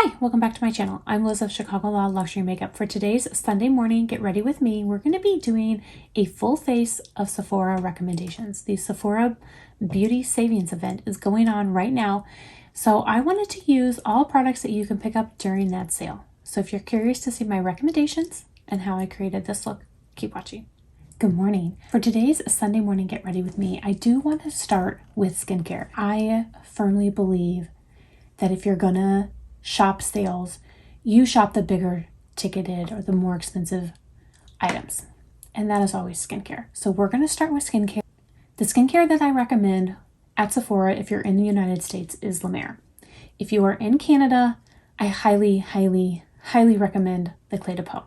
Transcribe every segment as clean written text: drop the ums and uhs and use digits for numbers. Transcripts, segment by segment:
Hi, welcome back to my channel. I'm Liz of Chicago Law Luxury Makeup. For today's Sunday morning, get ready with me. We're going to be doing a full face of Sephora recommendations. The Sephora Beauty Savings event is going on right now. So I wanted to use all products that you can pick up during that sale. So if you're curious to see my recommendations and how I created this look, keep watching. Good morning. For today's Sunday morning, get ready with me. I do want to start with skincare. I firmly believe that if you're gonna shop sales, you shop the bigger ticketed or the more expensive items, and that is always skincare. So we're going to start with skincare. The skincare that I recommend at Sephora if you're in the United States is La Mer. If you are in Canada, I highly recommend the Clé de Peau.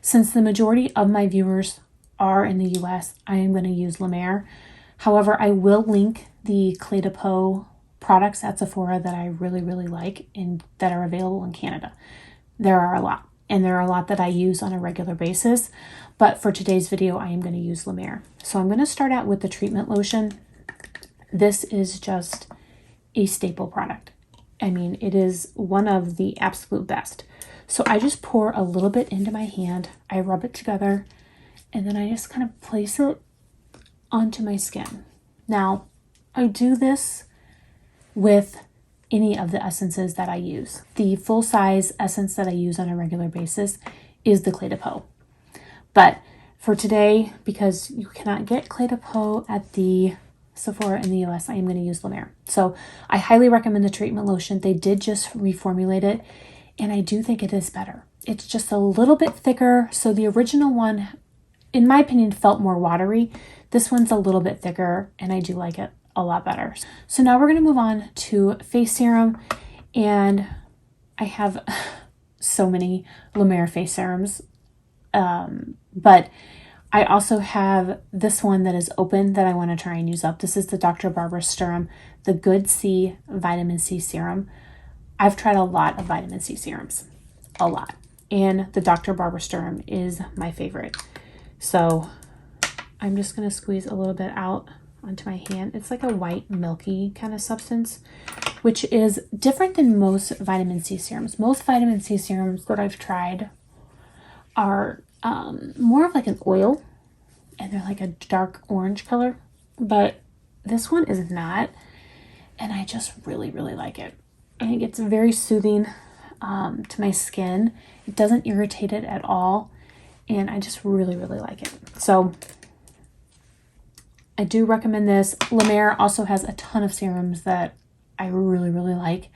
Since the majority of my viewers are in the US, I am going to use La Mer. However, I will link the Clé de Peau products at Sephora that I really like and that are available in Canada. There are a lot, and there are a lot that I use on a regular basis, but for today's video I am going to use La Mer. So I'm going to start out with the treatment lotion. This is just a staple product. I mean, it is one of the absolute best. So I just pour a little bit into my hand, I rub it together, and then I just kind of place it onto my skin. Now, I do this with any of the essences that I use. The full-size essence that I use on a regular basis is the Clé de Peau. But for today, because you cannot get Clé de Peau at the Sephora in the US, I am going to use La Mer. So I highly recommend the treatment lotion. They did just reformulate it, and I do think it is better. It's just a little bit thicker. So the original one, in my opinion, felt more watery. This one's a little bit thicker, and I do like it a lot better. So now we're going to move on to face serum, and I have so many La Mer face serums, but I also have this one that is open that I want to try and use up. This is the Dr. Barbara Sturm, the Good C Vitamin C Serum. I've tried a lot of vitamin C serums, a lot, and the Dr. Barbara Sturm is my favorite. So I'm just going to squeeze a little bit out onto my hand. It's like a white milky kind of substance, which is different than most vitamin C serums. Most vitamin C serums that I've tried are more of like an oil, and they're like a dark orange color, but this one is not, and I just really like it. And it gets very soothing to my skin. It doesn't irritate it at all, and I just really like it. So I do recommend this. La Mer also has a ton of serums that I really like.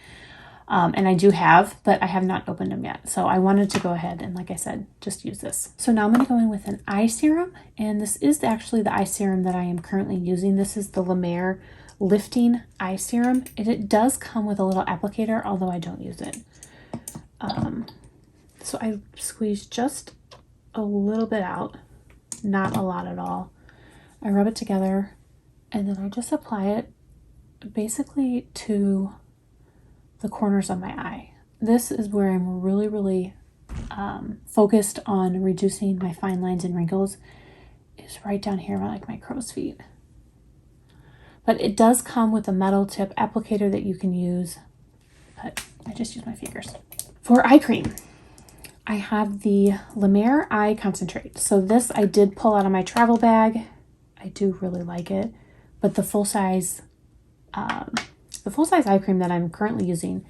And I do have, but I have not opened them yet. So I wanted to go ahead and, like I said, just use this. So now I'm going to go in with an eye serum. And this is actually the eye serum that I am currently using. This is the La Mer Lifting Eye Serum. And it does come with a little applicator, although I don't use it. So I squeeze just a little bit out, not a lot at all. I rub it together, and then I just apply it basically to the corners of my eye. This is where I'm really focused on reducing my fine lines and wrinkles, is right down here like my crow's feet. But it does come with a metal tip applicator that you can use, but I just use my fingers. For eye cream, I have the La Mer Eye Concentrate. So this I did pull out of my travel bag. I do really like it, but the full-size eye cream that I'm currently using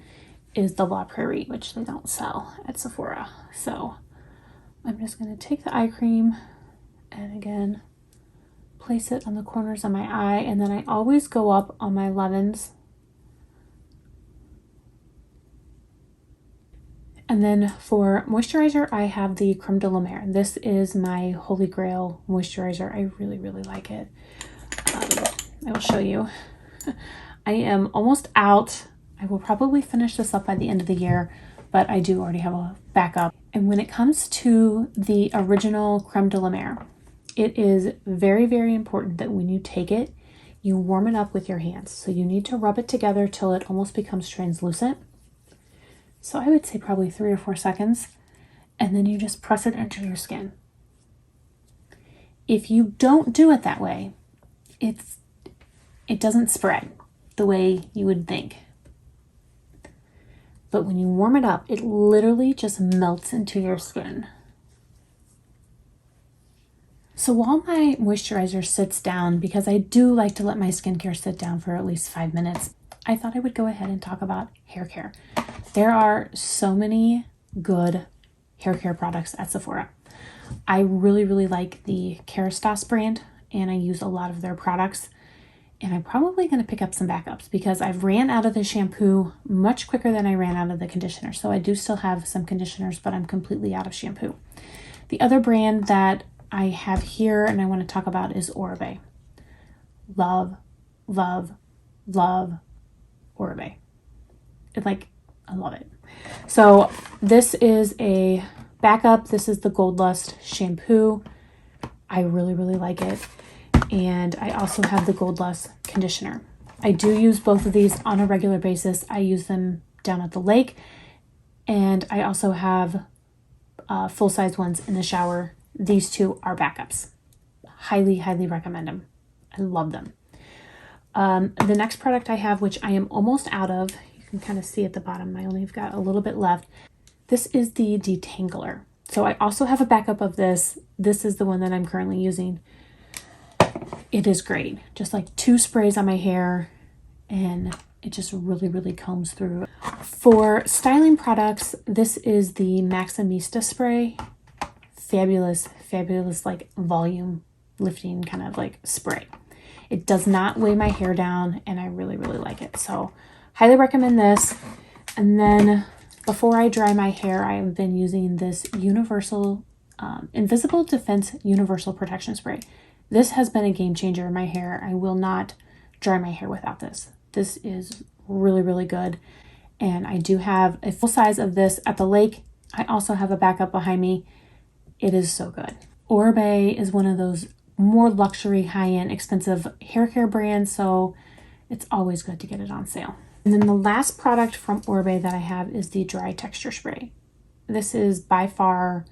is the La Prairie, which they don't sell at Sephora. So I'm just going to take the eye cream and again place it on the corners of my eye, and then I always go up on my 11s. And then for moisturizer, I have the Creme de la Mer. This is my holy grail moisturizer. I really like it. I will show you. I am almost out. I will probably finish this up by the end of the year, but I do already have a backup. And when it comes to the original Creme de la Mer, it is very important that when you take it, you warm it up with your hands. So you need to rub it together till it almost becomes translucent. So I would say probably 3 or 4 seconds, and then you just press it into your skin. If you don't do it that way, it doesn't spread the way you would think. but when you warm it up, it literally just melts into your skin. So while my moisturizer sits down, because I do like to let my skincare sit down for at least 5 minutes, I thought I would go ahead and talk about hair care. There are so many good hair care products at Sephora. I really, really like the Kerastase brand, and I use a lot of their products. And I'm probably going to pick up some backups because I've ran out of the shampoo much quicker than I ran out of the conditioner. So I do still have some conditioners, but I'm completely out of shampoo. The other brand that I have here and I want to talk about is Oribe. Love, love, love Oribe. I love it. So this is a backup. This is the Gold Lust shampoo. I really, really like it. And I also have the Gold Lust conditioner. I do use both of these on a regular basis. I use them down at the lake. And I also have full-size ones in the shower. These two are backups. Highly, highly recommend them. I love them. The next product I have, which I am almost out of, you can kind of see at the bottom, I only have got a little bit left. This is the Detangler. So I also have a backup of this. This is the one that I'm currently using. It is great. Just like 2 sprays on my hair and it just really, really combs through. For styling products, this is the Maximista spray. Fabulous, fabulous, like volume lifting kind of like spray. It does not weigh my hair down and I really, really like it. So highly recommend this. And then before I dry my hair, I have been using this Invisible Defense Universal Protection Spray. This has been a game changer in my hair. I will not dry my hair without this. This is really, really good. And I do have a full size of this at the lake. I also have a backup behind me. It is so good. Oribe is one of those more luxury, high-end, expensive hair care brands, so it's always good to get it on sale. And then the last product from Oribe that I have is the Dry Texture Spray. This is by far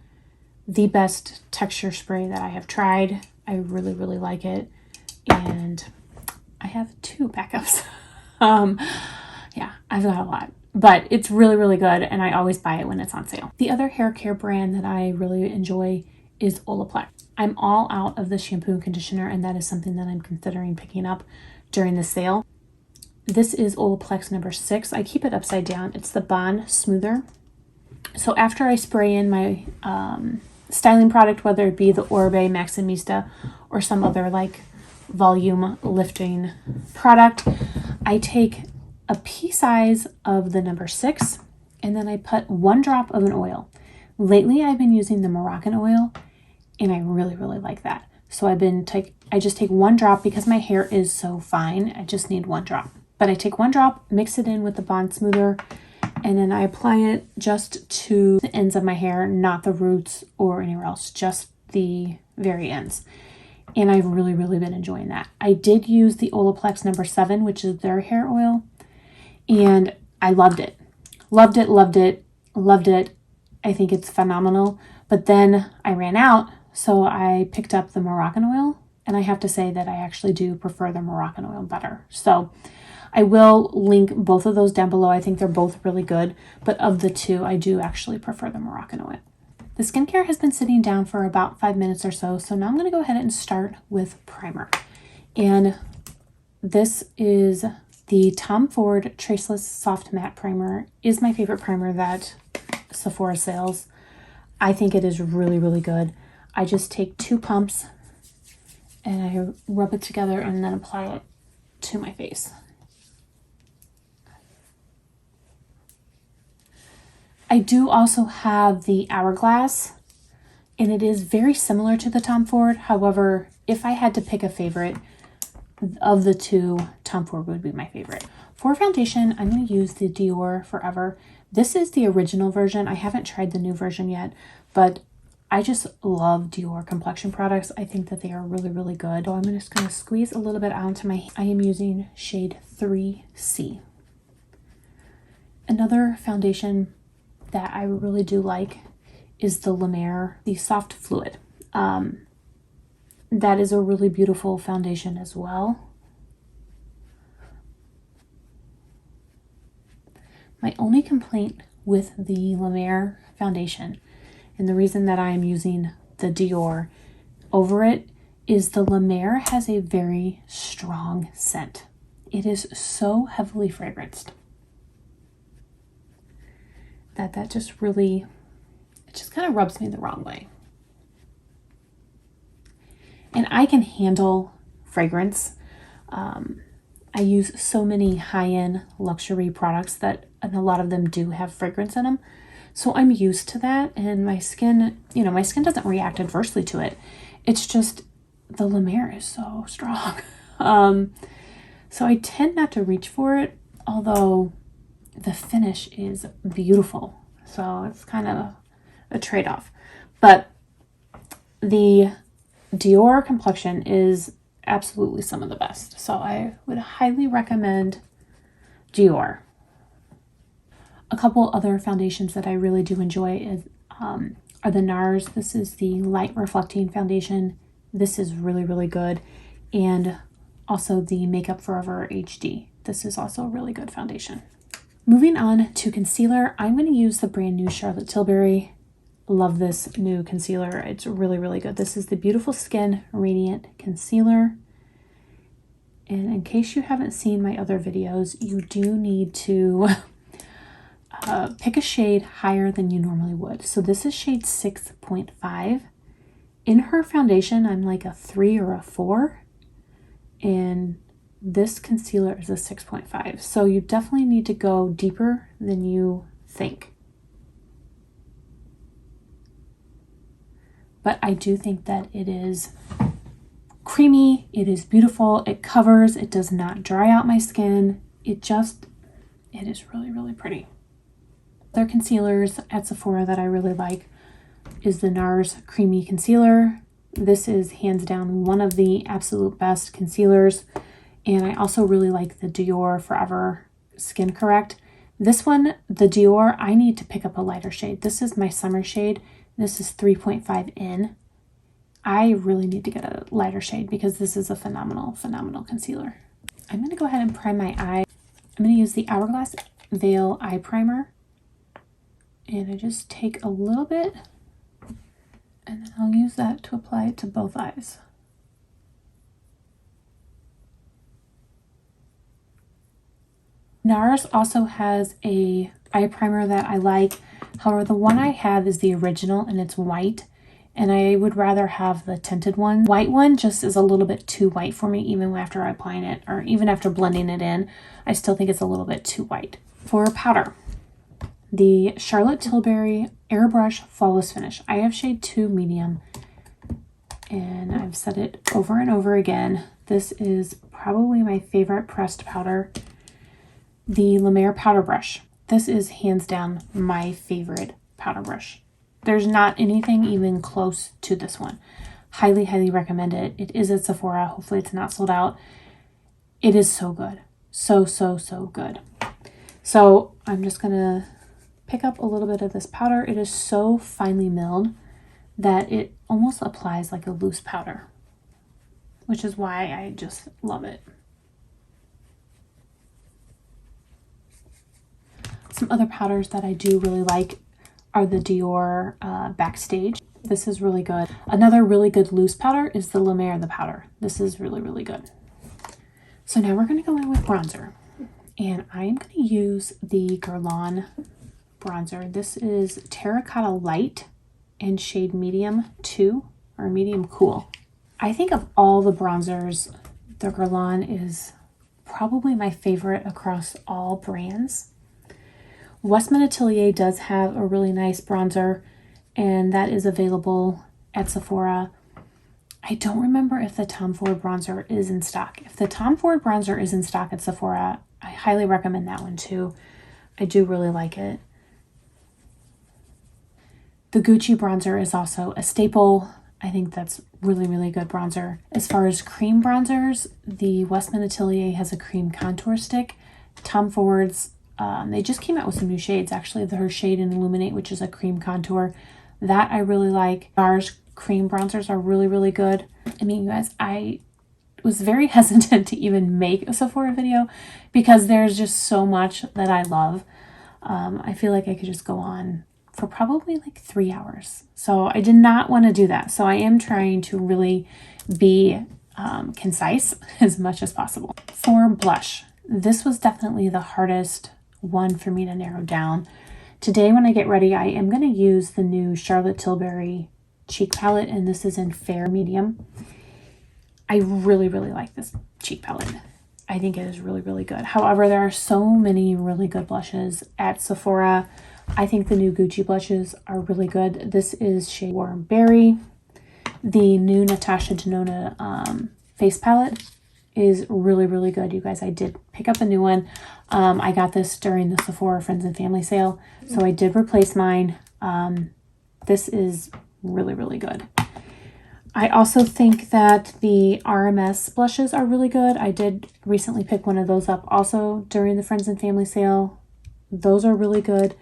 the best texture spray that I have tried. I really, really like it. And I have 2 backups. Yeah, I've got a lot. But it's really, really good, and I always buy it when it's on sale. The other hair care brand that I really enjoy is Olaplex. I'm all out of the shampoo and conditioner, and that is something that I'm considering picking up during the sale. This is Olaplex number 6. I keep it upside down. It's the Bond Smoother. So after I spray in my styling product, whether it be the Oribe Maximista or some other like volume lifting product, I take a pea size of the number 6 and then I put 1 drop of an oil. Lately I've been using the Moroccan oil and I really, really like that. So I just take 1 drop because my hair is so fine. I just need 1 drop. But I take 1 drop, mix it in with the Bond Smoother, and then I apply it just to the ends of my hair, not the roots or anywhere else, just the very ends. And I've really, really been enjoying that. I did use the Olaplex number 7, which is their hair oil, and I loved it. Loved it, loved it, loved it. I think it's phenomenal. But then I ran out, so I picked up the Moroccan oil, and I have to say that I actually do prefer the Moroccan oil better. So I will link both of those down below. I think they're both really good, but of the 2, I do actually prefer the Moroccan oil. The skincare has been sitting down for about 5 minutes or so, so now I'm going to go ahead and start with primer. And this is the Tom Ford Traceless Soft Matte Primer. Is my favorite primer that Sephora sells. I think it is really, really good. I just take 2 pumps and I rub it together and then apply it to my face. I do also have the Hourglass, and it is very similar to the Tom Ford. However, if I had to pick a favorite of the 2, Tom Ford would be my favorite. For foundation, I'm going to use the Dior Forever. This is the original version. I haven't tried the new version yet, but I just love Dior complexion products. I think that they are really, really good. So I'm just going to squeeze a little bit onto my, I am using shade 3C. Another foundation that I really do like is the La Mer, the Soft Fluid. That is a really beautiful foundation as well. My only complaint with the La Mer foundation, and the reason that I am using the Dior over it, is the La Mer has a very strong scent. It is so heavily fragranced that just really, it just kind of rubs me the wrong way. And I can handle fragrance. I use so many high-end luxury products that, and a lot of them do have fragrance in them. So I'm used to that, and my skin, my skin doesn't react adversely to it. It's just the La Mer is so strong. So I tend not to reach for it, although the finish is beautiful. So it's kind of a trade-off. But the Dior complexion is absolutely some of the best. So I would highly recommend Dior. A couple other foundations that I really do enjoy are the NARS. This is the Light Reflecting Foundation. This is really, really good. And also the Makeup Forever HD. This is also a really good foundation. Moving on to concealer, I'm going to use the brand new Charlotte Tilbury. Love this new concealer. It's really, really good. This is the Beautiful Skin Radiant Concealer. And in case you haven't seen my other videos, you do need to pick a shade higher than you normally would. So this is shade 6.5. In her foundation, I'm like a 3 or a 4. And this concealer is a 6.5. So you definitely need to go deeper than you think. But I do think that it is creamy, it is beautiful, it covers, it does not dry out my skin. It is really, really pretty. Other concealers at Sephora that I really like is the NARS Creamy Concealer. This is hands down one of the absolute best concealers. And I also really like the Dior Forever Skin Correct. This one, the Dior, I need to pick up a lighter shade. This is my summer shade. This is 3.5 in. I really need to get a lighter shade because this is a phenomenal, phenomenal concealer. I'm going to go ahead and prime my eye. I'm going to use the Hourglass Veil Eye Primer. And I just take a little bit, and then I'll use that to apply it to both eyes. NARS also has a eye primer that I like. However, the one I have is the original and it's white, and I would rather have the tinted one. White one just is a little bit too white for me, even after applying it, or even after blending it in. I still think it's a little bit too white. For powder, the Charlotte Tilbury Airbrush Flawless Finish. I have shade 2 medium, and I've said it over and over again. This is probably my favorite pressed powder. The La Mer powder brush. This is hands down my favorite powder brush. There's not anything even close to this one. Highly, highly recommend it. It is at Sephora. Hopefully it's not sold out. It is so good. So, so, so good. So I'm just going to pick up a little bit of this powder. It is so finely milled that it almost applies like a loose powder, which is why I just love it. Some other powders that I do really like are the Dior Backstage. This is really good. Another really good loose powder is the La Mer the powder. This is really, really good. So now we're going to go in with bronzer. And I'm going to use the Guerlain bronzer. This is Terracotta Light in shade Medium 2 or Medium Cool. I think of all the bronzers, the Guerlain is probably my favorite across all brands. Westman Atelier does have a really nice bronzer, and that is available at Sephora. I don't remember if the Tom Ford bronzer is in stock. If the Tom Ford bronzer is in stock at Sephora, I highly recommend that one too. I do really like it. The Gucci bronzer is also a staple. I think that's really, really good bronzer. As far as cream bronzers, the Westman Atelier has a cream contour stick. Tom Ford's they just came out with some new shades, actually. Her shade in Illuminate, which is a cream contour. That I really like. NARS cream bronzers are really, really good. I mean, you guys, I was very hesitant to even make a Sephora video because there's just so much that I love. I feel like I could just go on for probably like 3 hours. So I did not want to do that. So I am trying to really be concise as much as possible. For blush, this was definitely the hardest one for me to narrow down. Today when I get ready, I am going to use the new Charlotte Tilbury cheek palette, and this is in fair medium. I really, really like this cheek palette. I think it is really, really good. However, there are so many really good blushes at Sephora. I think the new Gucci blushes are really good. This is shade Warm Berry. The new Natasha Denona face palette is really, really good. You guys, I did pick up a new one. I got this during the Sephora Friends and Family sale, so I did replace mine. This is really, really good. I also think that the RMS blushes are really good. I did recently pick one of those up also during the Friends and Family sale. Those are really good.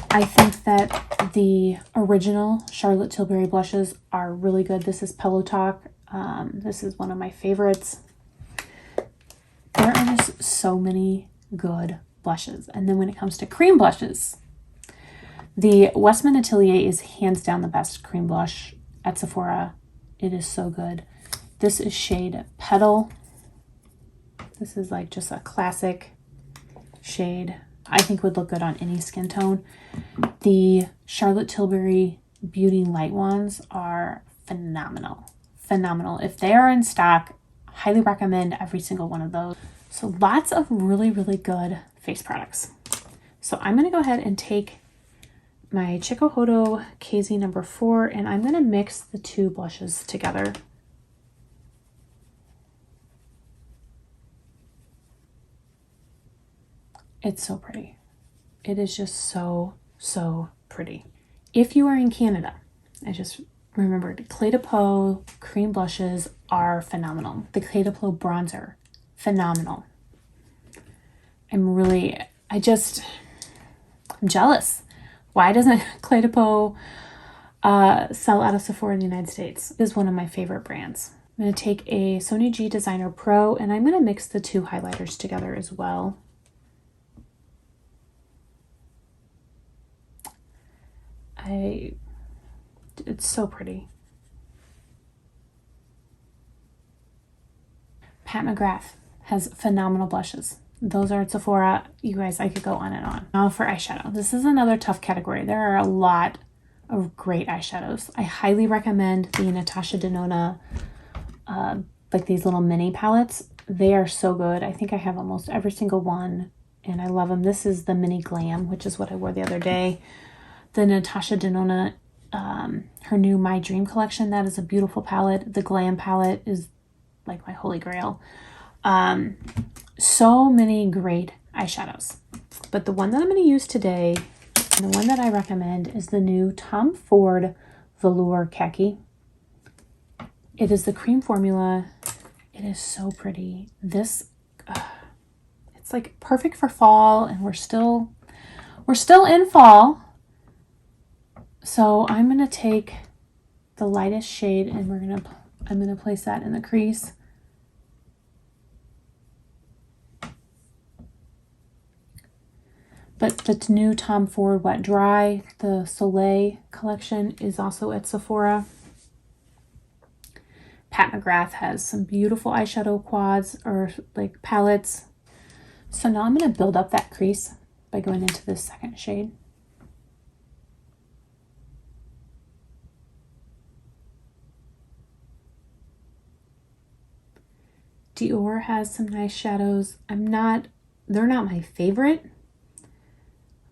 I think that the original Charlotte Tilbury blushes are really good. This is Pillow Talk. This is one of my favorites. There are just so many good blushes. And then when it comes to cream blushes, the Westman Atelier is hands down the best cream blush at Sephora. It is so good. This is shade Petal. This is like just a classic shade. I think would look good on any skin tone. The Charlotte Tilbury Beauty Light ones are phenomenal. Phenomenal. If they are in stock, highly recommend every single one of those. So lots of really, really good face products. So I'm going to go ahead and take my Chikuhodo KZ number 4, and I'm going to mix the two blushes together. It's so pretty. It is just so, so pretty. If you are in Canada, I just remembered Clé de Peau cream blushes are phenomenal. The Clé de Peau bronzer, phenomenal. I'm jealous. Why doesn't Clé de Peau sell out of Sephora in the United States? This is one of my favorite brands. I'm going to take a Sony G Designer Pro, and I'm going to mix the two highlighters together as well. It's so pretty. Pat McGrath has phenomenal blushes. Those are at Sephora. You guys, I could go on and on. Now for eyeshadow. This is another tough category. There are a lot of great eyeshadows. I highly recommend the Natasha Denona, like these little mini palettes. They are so good. I think I have almost every single one, and I love them. This is the Mini Glam, which is what I wore the other day. The Natasha Denona, her new My Dream collection, that is a beautiful palette. The Glam palette is like my holy grail. So many great eyeshadows. But the one that I'm going to use today, and the one that I recommend, is the new Tom Ford Velour Khaki. It is the cream formula. It is so pretty. This, it's like perfect for fall, and we're still in fall. So I'm going to take the lightest shade, and I'm going to place that in the crease. But the new Tom Ford Wet Dry, the Soleil collection, is also at Sephora. Pat McGrath has some beautiful eyeshadow quads, or like palettes. So now I'm going to build up that crease by going into this second shade. Dior has some nice shadows. They're not my favorite,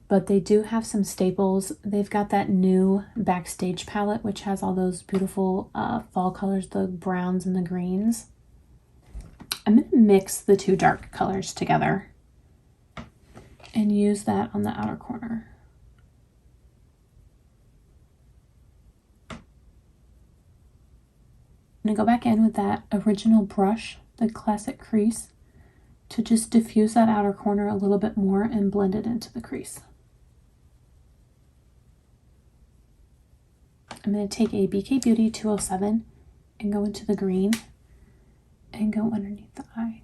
but they do have some staples. They've got that new Backstage palette, which has all those beautiful fall colors, the browns and the greens. I'm going to mix the two dark colors together and use that on the outer corner. I'm going to go back in with that original brush, the classic crease, to just diffuse that outer corner a little bit more and blend it into the crease. I'm going to take a BK Beauty 207 and go into the green and go underneath the eye.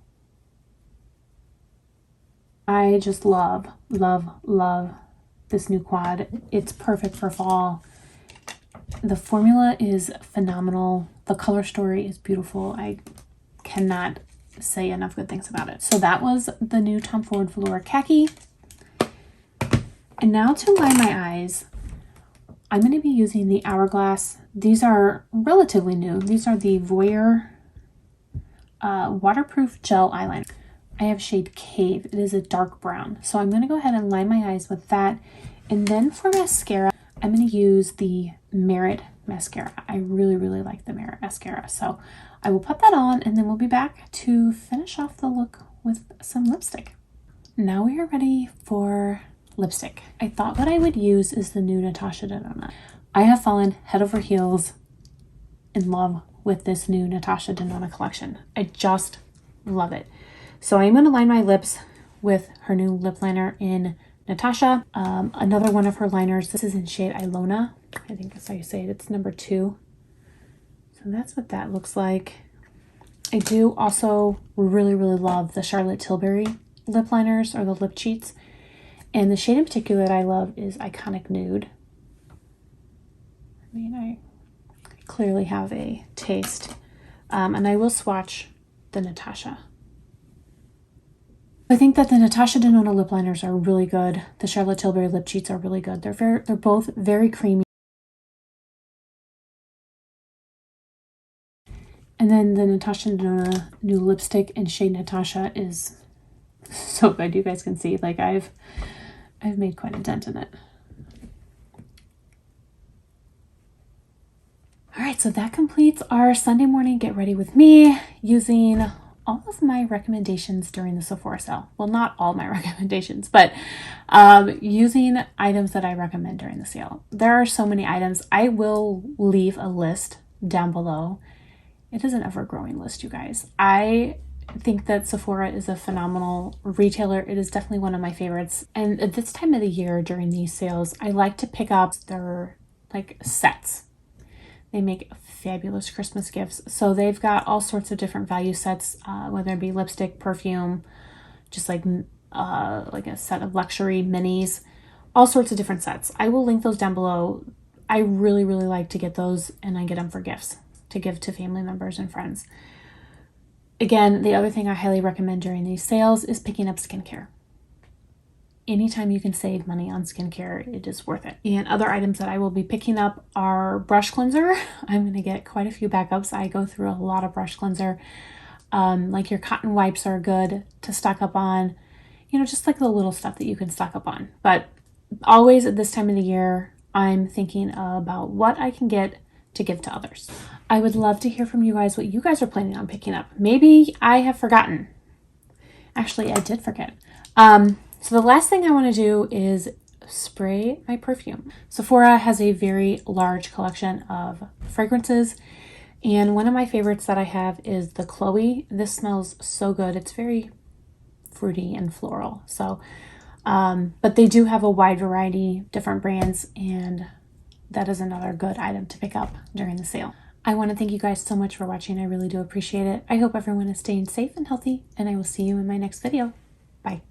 I just love, love, love this new quad. It's perfect for fall. The formula is phenomenal. The color story is beautiful. I cannot say enough good things about it. So that was the new Tom Ford Velour Khaki. And now to line my eyes, I'm going to be using the Hourglass. These are relatively new. These are the Voyeur Waterproof Gel Eyeliner. I have shade Cave. It is a dark brown. So I'm going to go ahead and line my eyes with that. And then for mascara, I'm going to use the Merit mascara. I really, really like the Merit mascara. So I will put that on and then we'll be back to finish off the look with some lipstick. Now we are ready for lipstick. I thought what I would use is the new Natasha Denona. I have fallen head over heels in love with this new Natasha Denona collection. I just love it. So I'm going to line my lips with her new lip liner in Natasha. Another one of her liners. This is in shade Ilona. I think that's how you say it. It's number 2. So that's what that looks like. I do also really, really love the Charlotte Tilbury lip liners, or the lip cheats. And the shade in particular that I love is Iconic Nude. I mean, I clearly have a taste. And I will swatch the Natasha. I think that the Natasha Denona lip liners are really good. The Charlotte Tilbury lip cheats are really good. They're both very creamy. And then the Natasha Denona new lipstick in shade Natasha is so good. You guys can see, like, I've made quite a dent in it. All right, so that completes our Sunday morning get ready with me using all of my recommendations during the Sephora sale. Well, not all my recommendations, but using items that I recommend during the sale. There are so many items. I will leave a list down below. It is an ever-growing list, you guys. I think that Sephora is a phenomenal retailer. It is definitely one of my favorites. And at this time of the year during these sales, I like to pick up their like sets. They make fabulous Christmas gifts. So they've got all sorts of different value sets, whether it be lipstick, perfume, just like a set of luxury minis, all sorts of different sets. I will link those down below. I really, really like to get those, and I get them for gifts to give to family members and friends. Again, the other thing I highly recommend during these sales is picking up skincare. Anytime you can save money on skincare, it is worth it. And other items that I will be picking up are brush cleanser. I'm going to get quite a few backups. I go through a lot of brush cleanser. Like your cotton wipes are good to stock up on. You know, just like the little stuff that you can stock up on. But always at this time of the year, I'm thinking about what I can get to give to others. I would love to hear from you guys what you guys are planning on picking up. Maybe I have forgotten. Actually, I did forget. So the last thing I want to do is spray my perfume. Sephora has a very large collection of fragrances, and one of my favorites that I have is the Chloe. This smells so good. It's very fruity and floral. So, but they do have a wide variety, different brands, and that is another good item to pick up during the sale. I want to thank you guys so much for watching. I really do appreciate it. I hope everyone is staying safe and healthy, and I will see you in my next video. Bye.